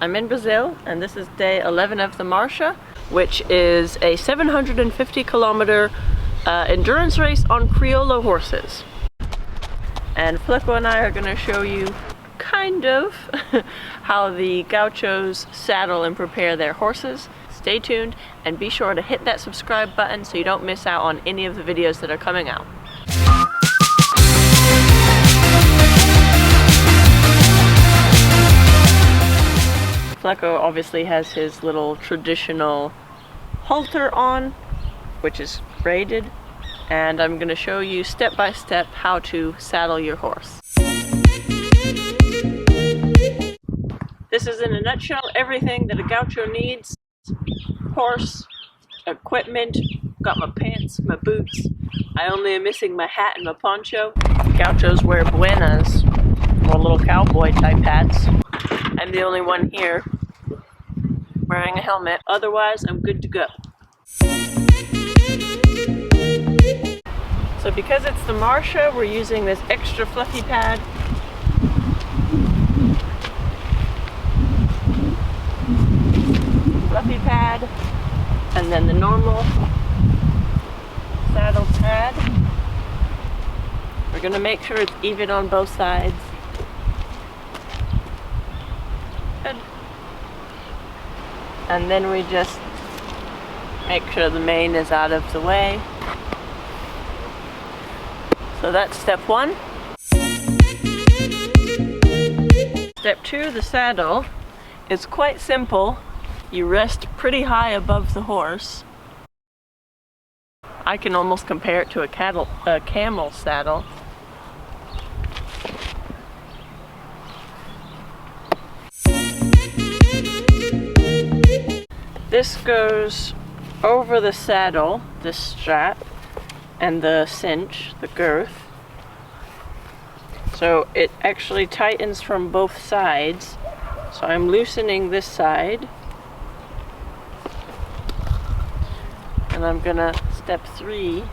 I'm in Brazil, and this is day 11 of the Marcha, which is a 750 kilometer endurance race on Criollo horses. And Fleco and I are going to show you kind of how the Gauchos saddle and prepare their horses. Stay tuned and be sure to hit that subscribe button so you don't miss out on any of the videos that are coming out. Fleco obviously has his little traditional halter on, which is braided, and I'm going to show you step by step how to saddle your horse. This is in a nutshell everything that a gaucho needs. Horse, equipment, got my pants, my boots. I only am missing my hat and my poncho. Gauchos wear buenas, or little cowboy type hats. I'm the only one here wearing a helmet. Otherwise, I'm good to go. So because it's the Marcha, we're using this extra fluffy pad. Fluffy pad, and then the normal saddle pad. We're going to make sure it's even on both sides. Good. And then we just make sure the mane is out of the way. So that's step one. Step two, the saddle. It's quite simple. You rest pretty high above the horse. I can almost compare it to a camel saddle. This goes over the saddle, this strap, and the cinch, the girth. So it actually tightens from both sides. So I'm loosening this side. And I'm gonna step three.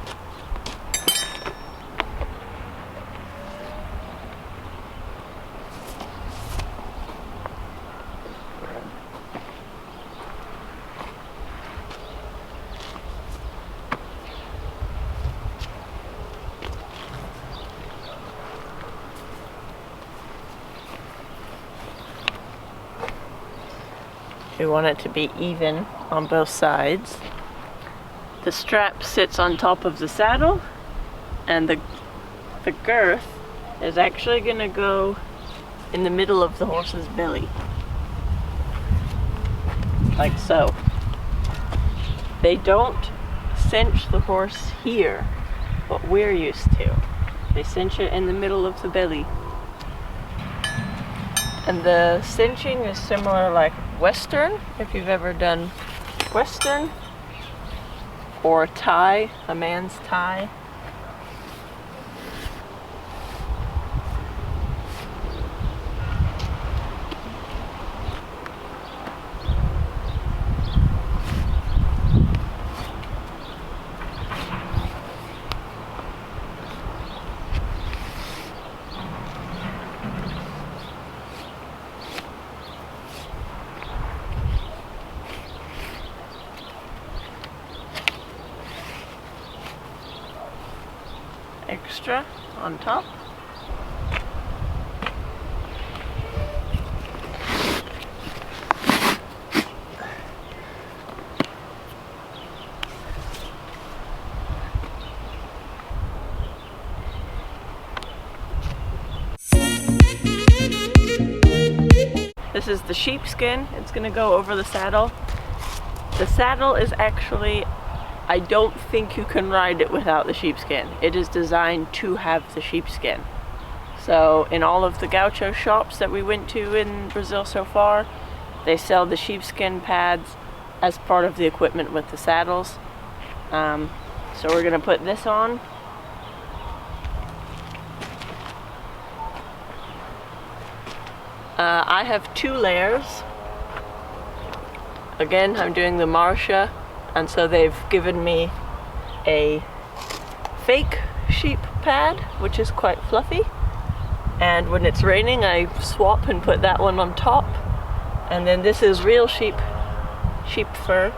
We want it to be even on both sides. The strap sits on top of the saddle, and the girth is actually going to go in the middle of the horse's belly. Like so. They don't cinch the horse here, what we're used to. They cinch it in the middle of the belly. And the cinching is similar like Western, if you've ever done Western, or a tie, a man's tie. Extra on top. This is the sheepskin. It's going to go over the saddle. The saddle is actually, I don't think you can ride it without the sheepskin. It is designed to have the sheepskin. So in all of the Gaucho shops that we went to in Brazil so far, they sell the sheepskin pads as part of the equipment with the saddles. So we're gonna put this on. I have 2 layers. Again, I'm doing the Marcha, and so they've given me a fake sheep pad, which is quite fluffy. And when it's raining, I swap and put that one on top. And then this is real sheep fur.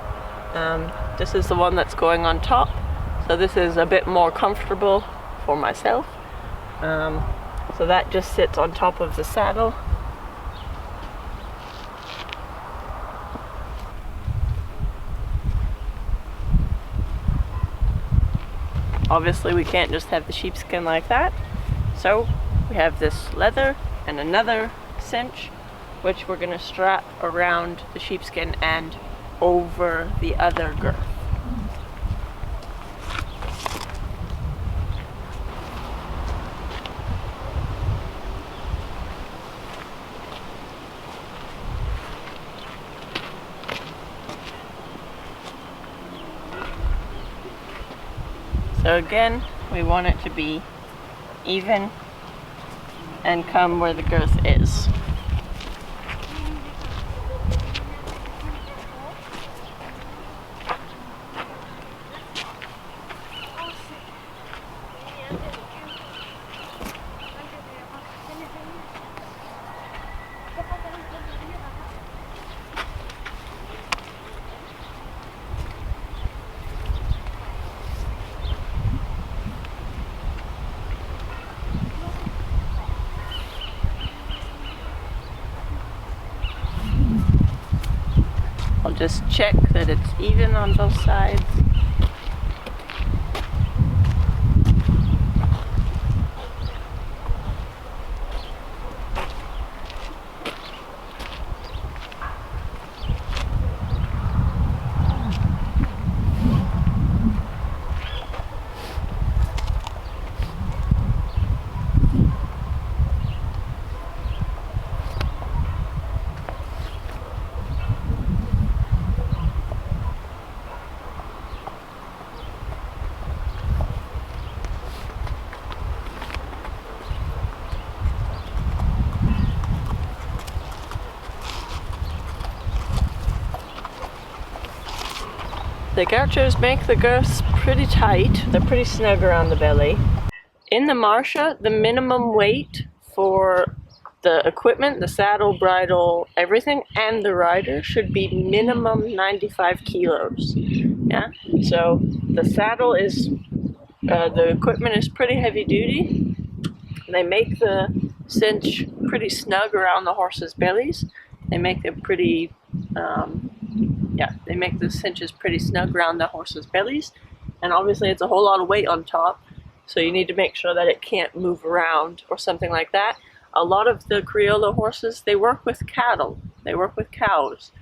This is the one that's going on top. So this is a bit more comfortable for myself. So that just sits on top of the saddle. Obviously we can't just have the sheepskin like that. So we have this leather and another cinch, which we're going to strap around the sheepskin and over the other girth. So again, we want it to be even and come where the girth is. I'll just check that it's even on both sides. The Gauchos make the girths pretty tight. They're pretty snug around the belly. In the Martia, the minimum weight for the equipment, the saddle, bridle, everything, and the rider should be minimum 95 kilos. Yeah, so the saddle is, the equipment is pretty heavy duty. They make the cinch pretty snug around the horses' bellies. They make it pretty, they make the cinches pretty snug around the horses' bellies. And obviously it's a whole lot of weight on top, so you need to make sure that it can't move around or something like that. A lot of the Criollo horses, they work with cattle. They work with cows.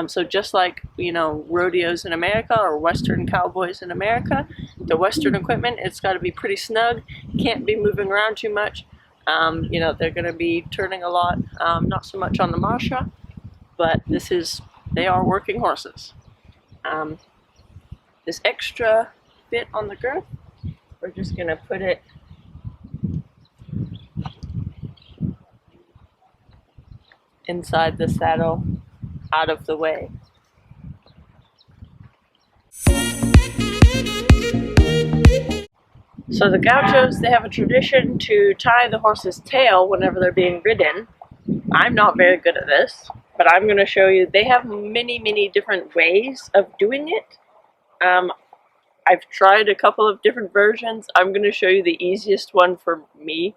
So just like, you know, rodeos in America or Western cowboys in America, the Western equipment, it's got to be pretty snug. Can't be moving around too much. You know, they're going to be turning a lot. Not so much on the Martia, but they are working horses. This extra bit on the girth, we're just going to put it inside the saddle, out of the way. So the Gauchos, they have a tradition to tie the horse's tail whenever they're being ridden. I'm not very good at this, but I'm going to show you. They have many different ways of doing it. I've tried a couple of different versions. I'm going to show you the easiest one for me,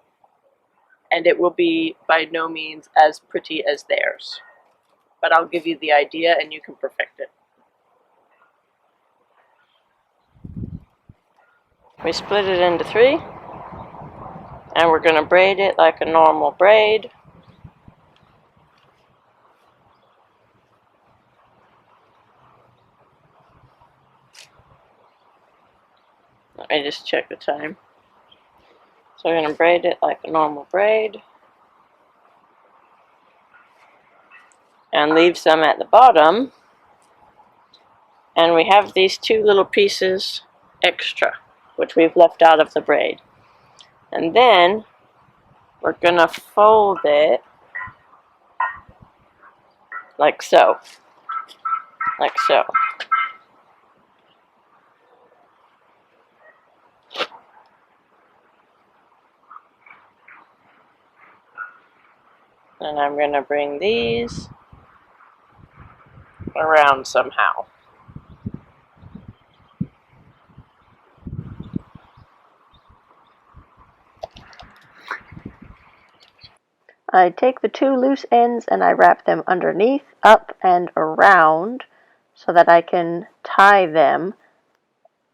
and it will be by no means as pretty as theirs. But I'll give you the idea and you can perfect it. We split it into 3, and we're going to braid it like a normal braid. Let me just check the time. So we're going to braid it like a normal braid. And leave some at the bottom. And we have these 2 little pieces extra, which we've left out of the braid. And then we're going to fold it like so. Like so. And I'm going to bring these around somehow. I take the two loose ends and I wrap them underneath, up, and around so that I can tie them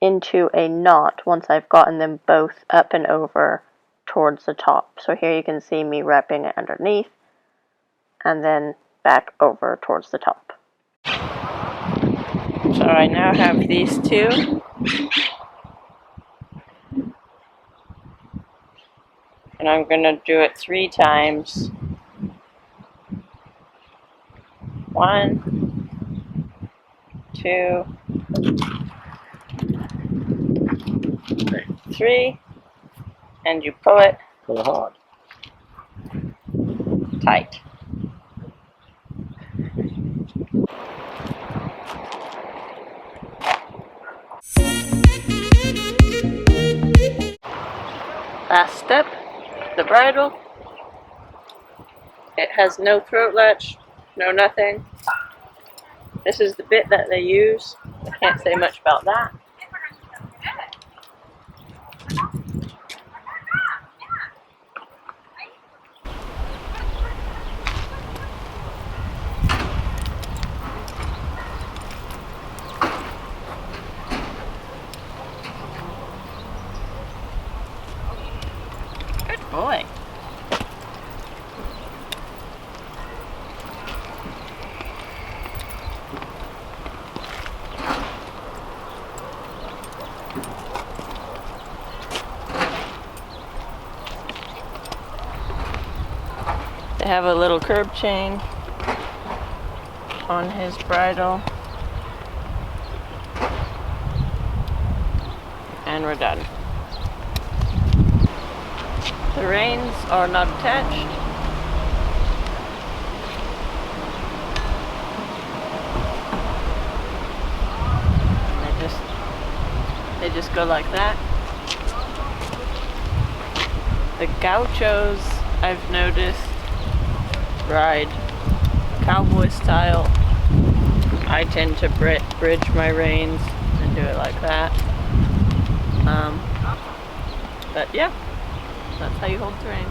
into a knot once I've gotten them both up and over towards the top. So here you can see me wrapping it underneath and then back over towards the top. So I now have these two. And I'm going to do it 3 times. 1, 2, 3, and you pull it. Pull it hard. Tight. Last step, the bridle. It has no throat latch, no nothing. This is the bit that they use. I can't say much about that. Good boy. They have a little curb chain on his bridle. And we're done. The reins are not attached. They just go like that. The Gauchos, I've noticed, ride cowboy style. I tend to bridge my reins and do it like that. But yeah, that's how you hold the reins.